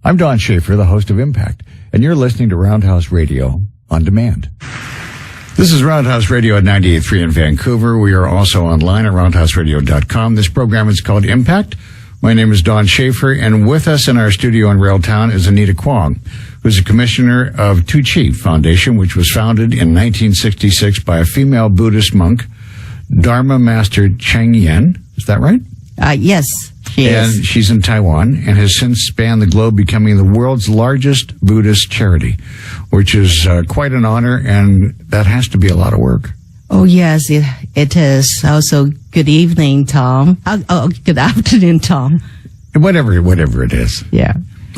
I'm Don Shafer, the host of Impact, and you're listening to Roundhouse Radio on Demand. This is Roundhouse Radio at 98.3 in Vancouver. We are also online at roundhouseradio.com. This program is called Impact. My name is Don Shafer, and with us in our studio in Railtown is Anita Kwong, who's a commissioner of Tu Chi Foundation, which was founded in 1966 by a female Buddhist monk, Dharma Master Cheng Yen. Is that right? Yes, she is. And she's in Taiwan and has since spanned the globe, becoming the world's largest Buddhist charity, which is quite an honor, and that has to be a lot of work. Oh, yes, it is. Also, good evening, Tom. Good afternoon, Tom. Whatever it is. Yeah.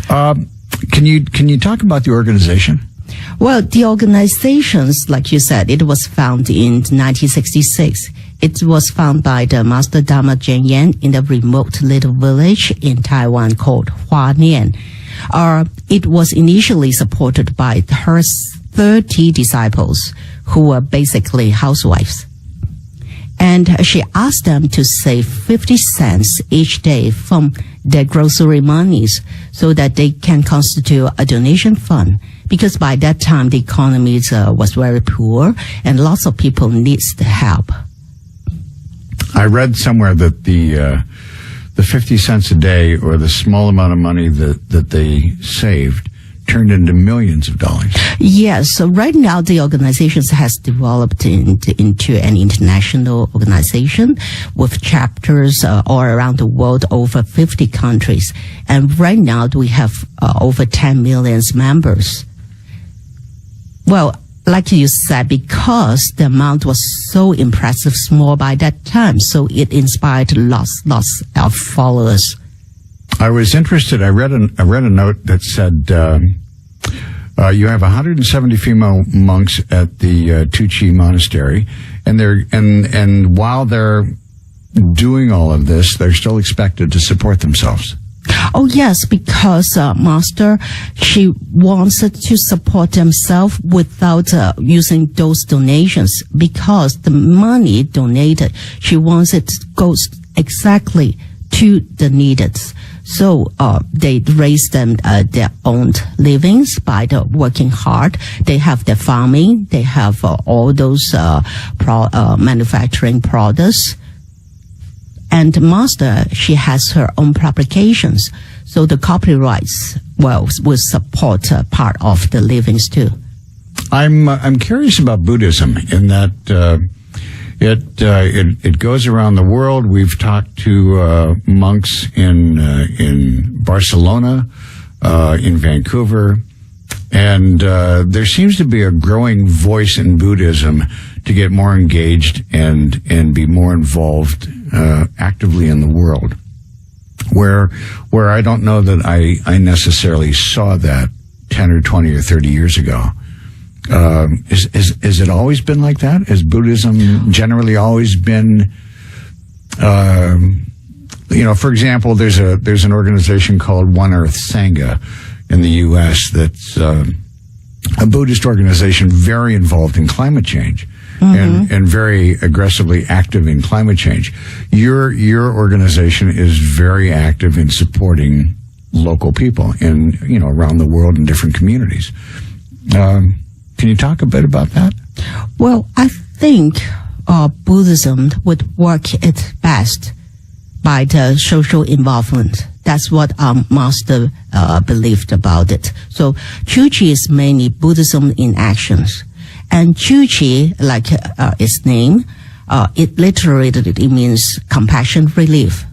Can you talk about the organization? Well, the organizations, like you said, it was founded in 1966. It was founded by the Master Dharma Cheng Yen in a remote little village in Taiwan called Hua Nian. It was initially supported by her 30 disciples who were basically housewives. And she asked them to save 50 cents each day from their grocery monies so that they can constitute a donation fund. Because by that time, the economy was very poor and lots of people needs the help. I read somewhere that the 50 cents a day, or the small amount of money that they saved, turned into millions of dollars. Yes. So right now, the organization has developed into an international organization with chapters all around the world, over 50 countries. And right now, we have over 10 million members. Well, like you said, because the amount was so impressive small by that time, so it inspired lots of followers. I was interested. I read a note that said you have 170 female monks at the Tu Chi monastery, and while they're doing all of this, they're still expected to support themselves. Oh, yes, because Master, she wants to support themselves without using those donations, because the money donated, she wants it to go exactly to the needed. So they raise them their own livings by working hard. They have their farming. They have all those manufacturing products. And Master, she has her own publications, so the copyrights will support part of the livings too. I'm curious about Buddhism in that it goes around the world. We've talked to monks in Barcelona, in Vancouver, and there seems to be a growing voice in Buddhism to get more engaged and be more involved actively in the world, where I don't know that I necessarily saw that 10 or 20 or 30 years ago. Is it always been like that? Has Buddhism generally always been, for example, there's an organization called One Earth Sangha in the U.S. that's a Buddhist organization very involved in climate change. Mm-hmm. And very aggressively active in climate change. Your organization is very active in supporting local people around the world in different communities. Can you talk a bit about that? Well, I think Buddhism would work its best by the social involvement. That's what our Master believed about it. So Tu Chi is mainly Buddhism in actions. And Tu Chi, like its name, it literally it means compassion relief.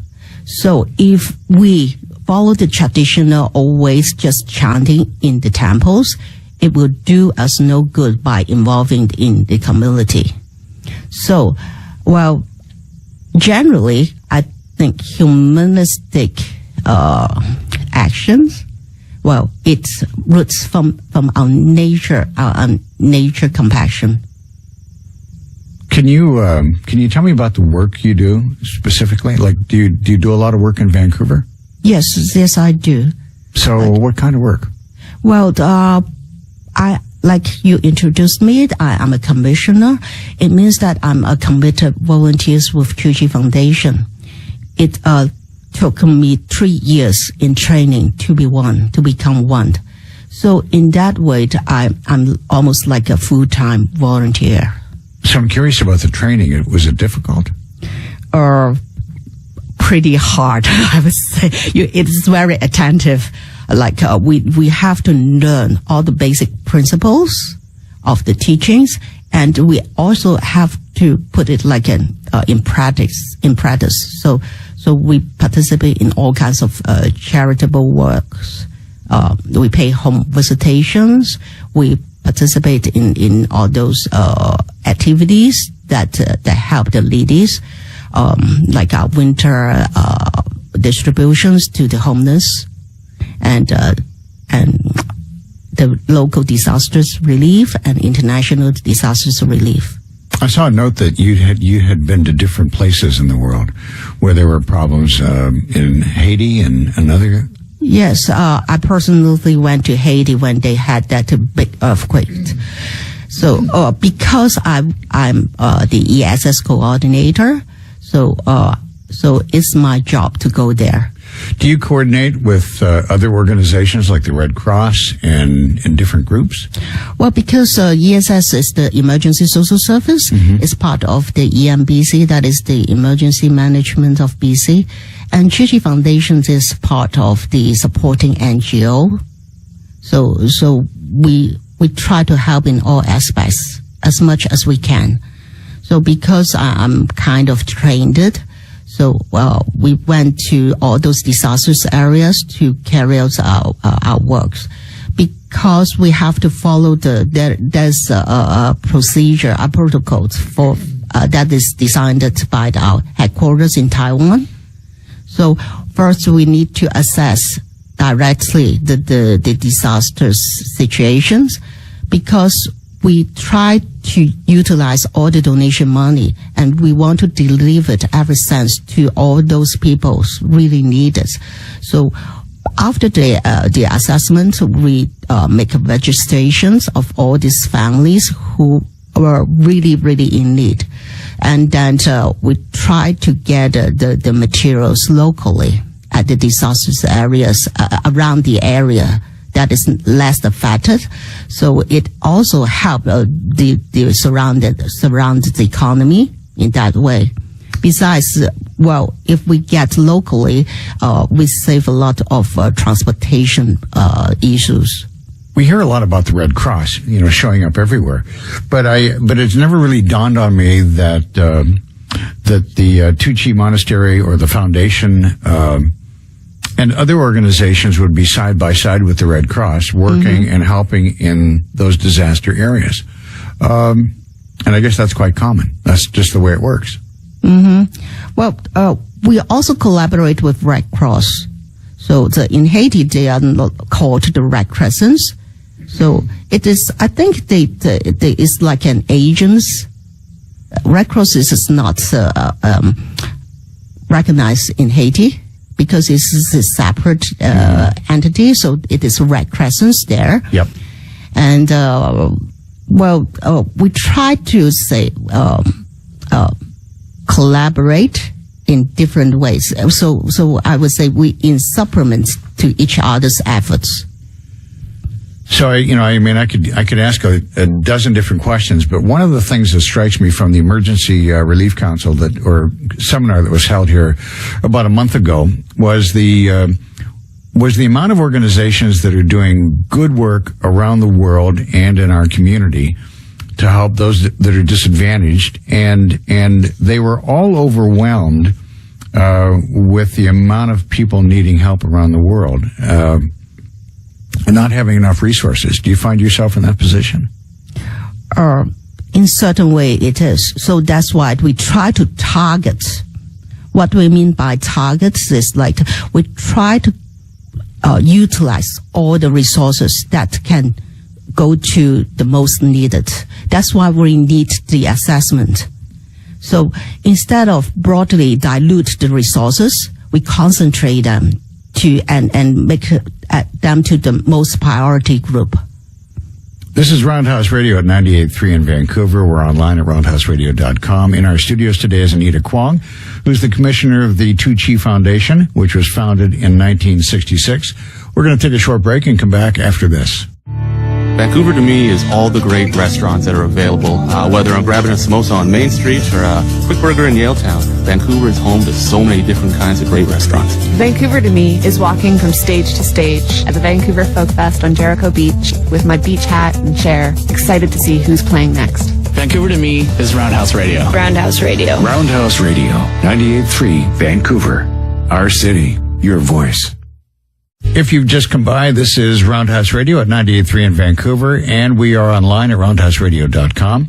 So if we follow the traditional always just chanting in the temples, it will do us no good by involving in the community. So, well, generally, I think humanistic actions, well, it's roots from our nature compassion. Can you tell me about the work you do specifically? Like, do you do a lot of work in Vancouver? Yes, I do. So, what kind of work? Well, like you introduced me, I'm a commissioner. It means that I'm a committed volunteer with Tu Chi Foundation. took me 3 years in training to become one. So in that way, I'm almost like a full-time volunteer. So I'm curious about the training. Was it difficult? Pretty hard, I would say. It's very attentive. Like we have to learn all the basic principles of the teachings, and we also have to put it like in practice. So we participate in all kinds of charitable works. We pay home visitations. We participate in all those activities that help the ladies, like our winter distributions to the homeless, and the local disasters relief and international disasters relief. I saw a note that you had been to different places in the world where there were problems in Haiti and another. Yes, I personally went to Haiti when they had that big earthquake. So because I'm the ESS coordinator, so it's my job to go there. Do you coordinate with other organizations like the Red Cross and different groups? Well, because ESS is the Emergency Social Service, it's part of the EMBC, that is the Emergency Management of BC, and Chi Chi Foundation is part of the supporting NGO. So we try to help in all aspects as much as we can. So because I'm kind of trained it, so we went to all those disasters areas to carry out our works, because we have to follow there's a procedure, a protocol for that is designed by our headquarters in Taiwan. So first we need to assess directly the disasters situations, because we try to utilize all the donation money, and we want to deliver it every cent to all those people really need it. So after the assessment, we make registrations of all these families who were really, really in need. And then we try to get the materials locally at the disasters areas around the area that is less affected. So it also helps the surrounded economy in that way. Besides, well, if we get locally, we save a lot of transportation issues. We hear a lot about the Red Cross, showing up everywhere, but it's never really dawned on me that the Tuchi Monastery or the foundation and other organizations would be side by side with the Red Cross, working and helping in those disaster areas. And I guess that's quite common. That's just the way it works. Well, we also collaborate with Red Cross. So in Haiti, they are called the Red Crescents. So it is, I think they is like an agents. Red Cross is not recognized in Haiti, because it's a separate entity. So it is Red Crescents there. Yep. And we try to say collaborate in different ways. So I would say we in supplement to each other's efforts. So, I could ask a dozen different questions, but one of the things that strikes me from the Emergency Relief Council or seminar that was held here about a month ago was the amount of organizations that are doing good work around the world and in our community to help those that are disadvantaged, and they were all overwhelmed with the amount of people needing help around the world. And not having enough resources. Do you find yourself in that position? In certain way it is. So that's why we try to target. What we mean by targets is like we try to utilize all the resources that can go to the most needed. That's why we need the assessment. So instead of broadly dilute the resources, we concentrate them and make them to the most priority group. This is Roundhouse Radio at 98.3 in Vancouver. We're online at roundhouseradio.com. In our studios today is Anita Kwong, who's the commissioner of the Tu Chi Foundation, which was founded in 1966. We're going to take a short break and come back after this. Vancouver to me is all the great restaurants that are available. Whether I'm grabbing a samosa on Main Street or a quick burger in Yaletown, Vancouver is home to so many different kinds of great restaurants. Vancouver to me is walking from stage to stage at the Vancouver Folk Fest on Jericho Beach with my beach hat and chair, excited to see who's playing next. Vancouver to me is Roundhouse Radio. Roundhouse Radio. Roundhouse Radio, 98.3 Vancouver. Our city, your voice. If you've just come by, this is Roundhouse Radio at 98.3 in Vancouver, and we are online at roundhouseradio.com.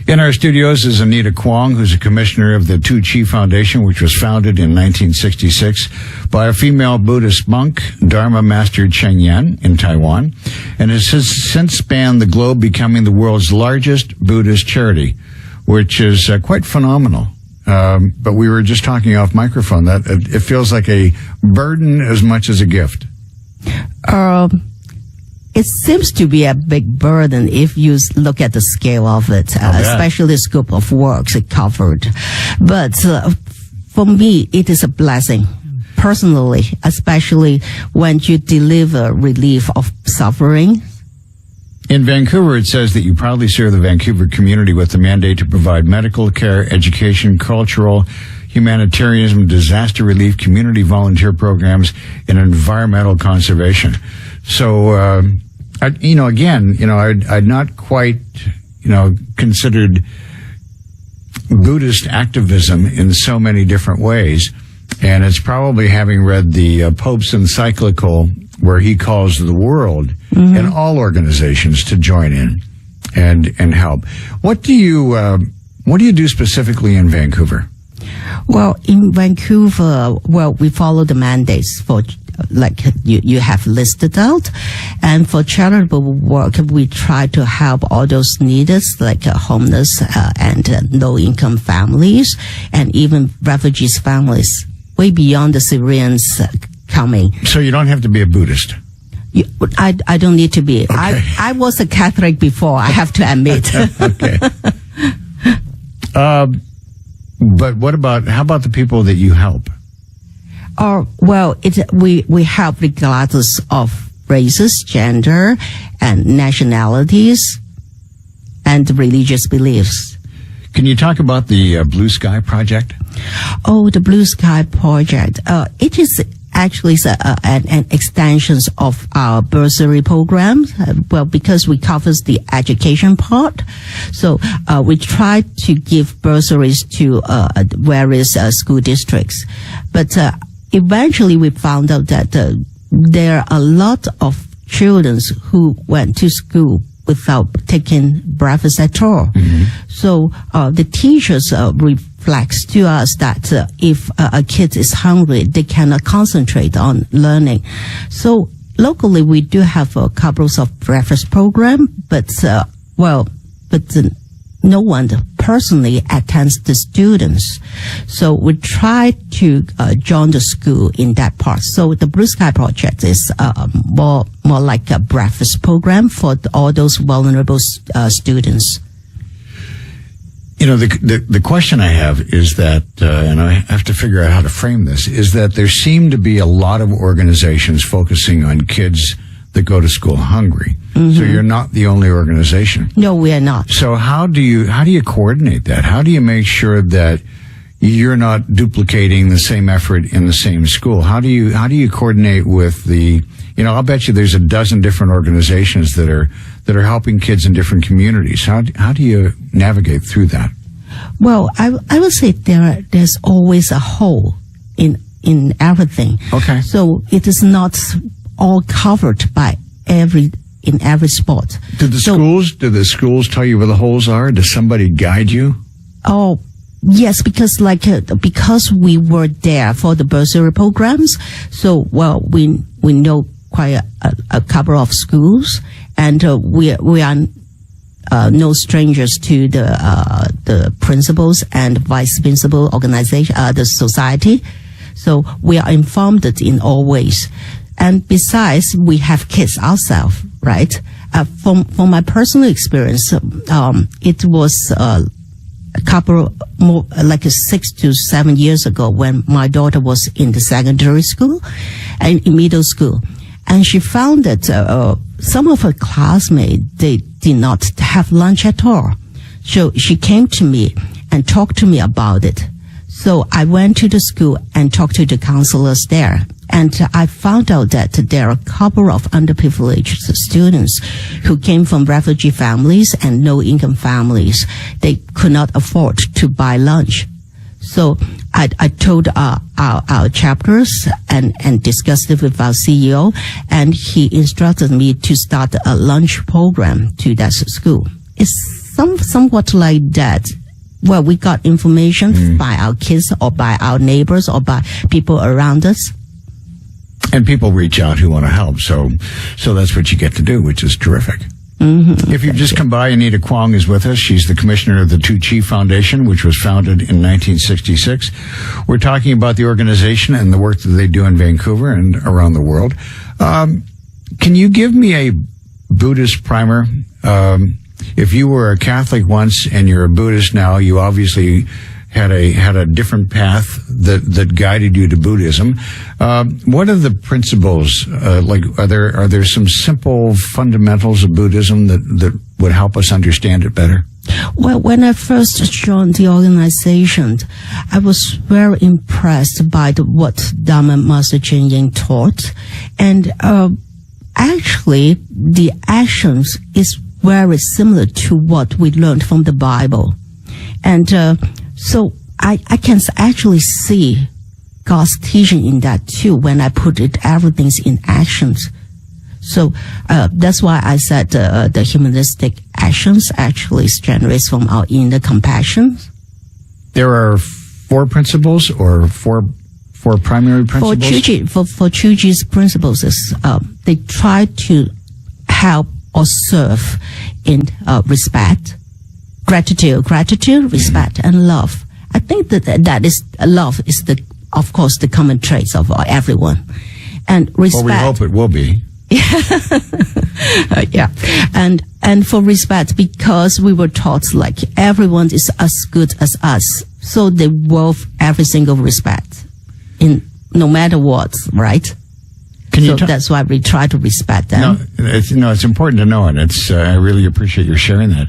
In our studios is Anita Kwong, who's a commissioner of the Tu Chi Foundation, which was founded in 1966 by a female Buddhist monk, Dharma Master Cheng Yen, in Taiwan, and has since spanned the globe, becoming the world's largest Buddhist charity, which is quite phenomenal. But we were just talking off microphone that it feels like a burden as much as a gift. It seems to be a big burden if you look at the scale of it, especially the scope of works it covered. But for me, it is a blessing. Personally, especially when you deliver relief of suffering. In Vancouver, it says that you proudly serve the Vancouver community with the mandate to provide medical care, education, cultural, humanitarianism, disaster relief, community volunteer programs, and environmental conservation. So, I'd not quite, considered Buddhist activism in so many different ways. And it's probably having read the Pope's encyclical where he calls the world and all organizations to join in and help. What do you do specifically in Vancouver? Well, in Vancouver, we follow the mandates for, like you have listed out. And for charitable work, we try to help all those needed, like homeless and low-income families, and even refugees families, way beyond the Syrians coming. So you don't have to be a Buddhist? I don't need to be. Okay. I was a Catholic before, I have to admit. Okay. But how about the people that you help? We help regardless of races, gender, and nationalities, and religious beliefs. Can you talk about the Blue Sky Project? Oh, the Blue Sky Project. It is actually an extension of our bursary program. Because we cover the education part. So, we try to give bursaries to, various, school districts. But, eventually we found out that, there are a lot of children who went to school without taking breakfast at all. Mm-hmm. So, the teachers, reflects to us that if a kid is hungry, they cannot concentrate on learning. So locally, we do have a couple of breakfast program, but no one personally attends the students. So we try to join the school in that part. So the Blue Sky Project is more like a breakfast program for all those vulnerable students. The question I have is that, and I have to figure out how to frame this, is that there seem to be a lot of organizations focusing on kids that go to school hungry. Mm-hmm. So you're not the only organization. No, we are not. So how do you coordinate that? How do you make sure that you're not duplicating the same effort in the same school? How do you coordinate with I'll bet you there's a dozen different organizations that are helping kids in different communities. How do you navigate through that? Well, I would say there's always a hole in everything. Okay. So it is not all covered by in every spot. Do the schools tell you where the holes are? Does somebody guide you? Oh, yes, because because we were there for the bursary programs, so we know quite a couple of schools, and we are no strangers to the principals and vice principal organization, the society. So we are informed in all ways. And besides, we have kids ourselves, right? From my personal experience, it was a couple more, like 6 to 7 years ago, when my daughter was in the secondary school and in middle school, and she found that some of her classmates, they did not have lunch at all. So she came to me and talked to me about it. So I went to the school and talked to the counselors there. And I found out that there are a couple of underprivileged students who came from refugee families and low-income families. They could not afford to buy lunch. So I told our chapters and discussed it with our CEO, and he instructed me to start a lunch program to that school. It's somewhat like that. Well, we got information by our kids or by our neighbors or by people around us. And people reach out who want to help. So that's what you get to do, which is terrific. Mm-hmm. If you've just come by, Anita Kwong is with us. She's the commissioner of the Tu Chi Foundation, which was founded in 1966. We're talking about the organization and the work that they do in Vancouver and around the world. Can you give me a Buddhist primer? If you were a Catholic once and you're a Buddhist now, you obviously had a different path that guided you to Buddhism. What are the principles? Are there some simple fundamentals of Buddhism that would help us understand it better? Well, when I first joined the organization, I was very impressed by what Dharma Master Cheng Yin taught, and actually the actions is very similar to what we learned from the Bible, and so I can actually see God's teaching in that too when I put everything's in actions. So that's why I said the humanistic actions actually generates from our inner compassion. There are 4 principles or four primary principles? For Chu Chi's principles is they try to help or serve in respect, gratitude, respect, and love. I think that is love is of course the common traits of everyone, and respect. Well, we hope it will be. Yeah, and for respect, because we were taught like everyone is as good as us, so they worth every single respect, in no matter what, right? That's why we try to respect them. It's important to know it. I really appreciate your sharing that.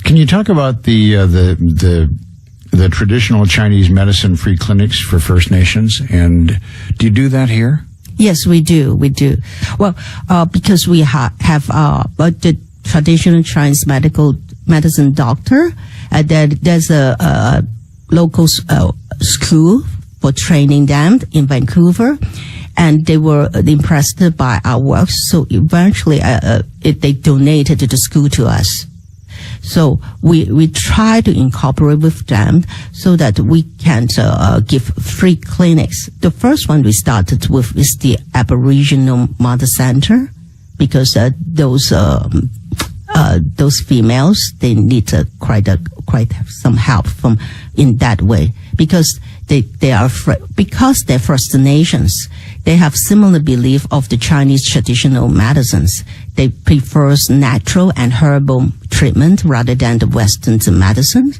Can you talk about the traditional Chinese medicine free clinics for First Nations, and do you do that here? Yes, we do. Well, because we have the traditional Chinese medicine doctor, there's a local school for training them in Vancouver. And they were impressed by our work, so eventually they donated the school to us. So we try to incorporate with them so that we can give free clinics. The first one we started with is the Aboriginal Mother Center, because those females, they need quite some help from in that way, because they are because they're First Nations. They have similar belief of the Chinese traditional medicines. They prefer natural and herbal treatment rather than the Western medicine.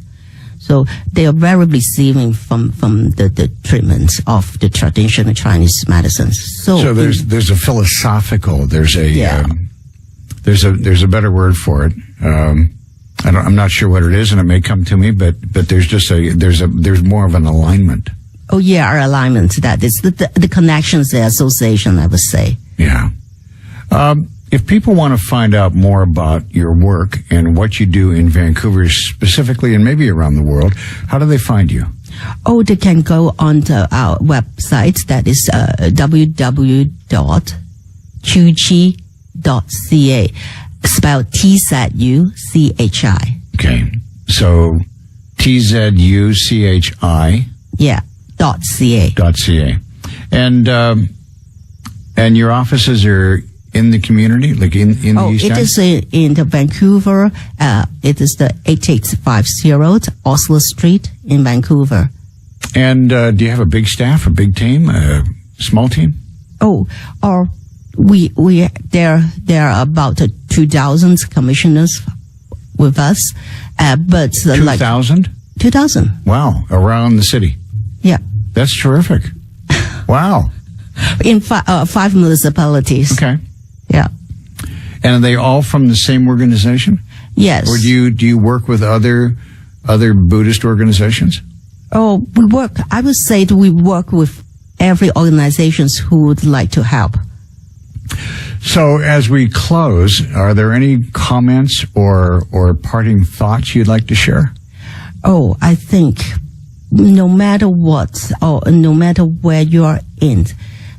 So they are very receiving from the treatments of the traditional Chinese medicines. So there's a philosophical, there's a better word for it. I'm not sure what it is, and it may come to me, but there's just there's more of an alignment. Oh yeah, our alignment. That is the connections, the association, I would say. Yeah. If people want to find out more about your work and what you do in Vancouver specifically, and maybe around the world, how do they find you? Oh, they can go on to our website. That is www.chuchi.ca. Spelled TZUCHI. Okay. So TZUCHI. Yeah. .ca. .ca. And your offices are in the community, like in the East Side? It is in the Vancouver. It is the 8850 Osler Street in Vancouver. And do you have a big staff, a big team, a small team? There are about 2,000 commissioners with us. But 2,000? 2,000. Wow, around the city. Yeah. That's terrific. Wow. In 5 municipalities. Okay. Yeah. And are they all from the same organization? Yes. Or do you work with other Buddhist organizations? Oh, I would say that we work with every organizations who would like to help. So as we close, are there any comments or parting thoughts you'd like to share? Oh, I think no matter what, or no matter where you are in,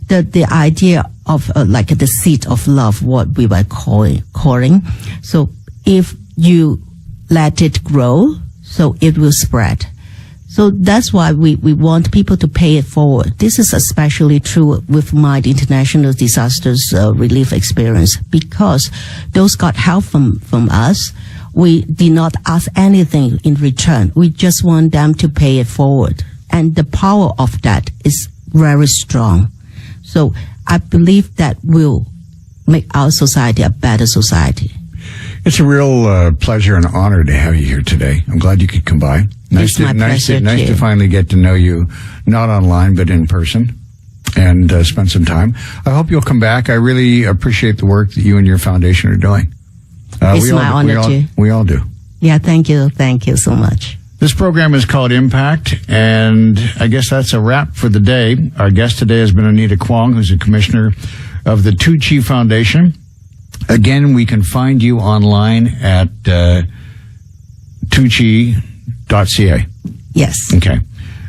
the idea of like the seed of love, what we were calling. So if you let it grow, so it will spread. So that's why we want people to pay it forward. This is especially true with my international disasters relief experience, because those got help from us. We did not ask anything in return. We just want them to pay it forward. And the power of that is very strong. So I believe that will make our society a better society. It's a real pleasure and honor to have you here today. I'm glad you could come by. Nice to finally get to know you, not online, but in person, and spend some time. I hope you'll come back. I really appreciate the work that you and your foundation are doing. It's my honor too. We all do. Yeah, thank you. Thank you so much. This program is called Impact, and I guess that's a wrap for the day. Our guest today has been Anita Kwong, who's a commissioner of the Tu Chi Foundation. Again, we can find you online at tuchi.ca. Yes. Okay.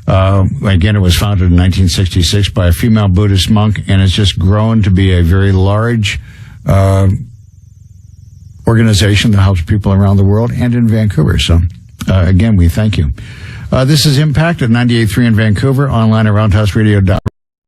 Again, it was founded in 1966 by a female Buddhist monk, and it's just grown to be a very large organization that helps people around the world and in Vancouver. So, again, we thank you. This is Impact at 98.3 in Vancouver, online at roundhouseradio.com.